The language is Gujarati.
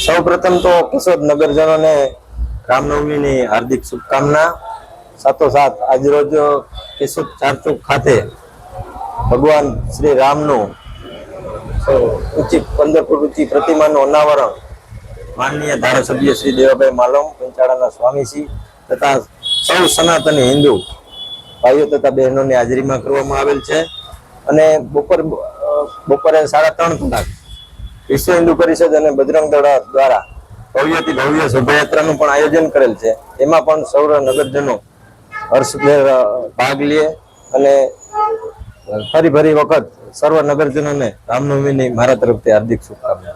સૌપ્રથમ તો કેશોદ નગરજનોને રામનવમીની હાર્દિક શુભકામના. સાથોસાથ આજરોજ કેશોદ ચારચોક ખાતે ભગવાન શ્રી રામનું ઊંચી 15 ફૂટ ઊંચી પ્રતિમાનું અનાવરણ માનનીય ધારાસભ્ય શ્રી દેવાભાઈ માલમ પંચાળાના સ્વામીશ્રી તથા સૌ સનાતની હિન્દુ ભાઈઓ તથા બહેનોની હાજરીમાં કરવામાં આવેલ છે. અને બપોરે 3:30 કલાક વિશ્વ હિન્દુ પરિષદ અને બજરંગ દળ દ્વારા ભવ્યથી ભવ્ય શોભાયાત્રાનું પણ આયોજન કરેલ છે. એમાં પણ સૌ નગરજનો હર્ષભેર ભાગ લે અને ફરી વખત સર્વ નગરજનોને રામનવમીની મારા તરફથી હાર્દિક શુભકામના.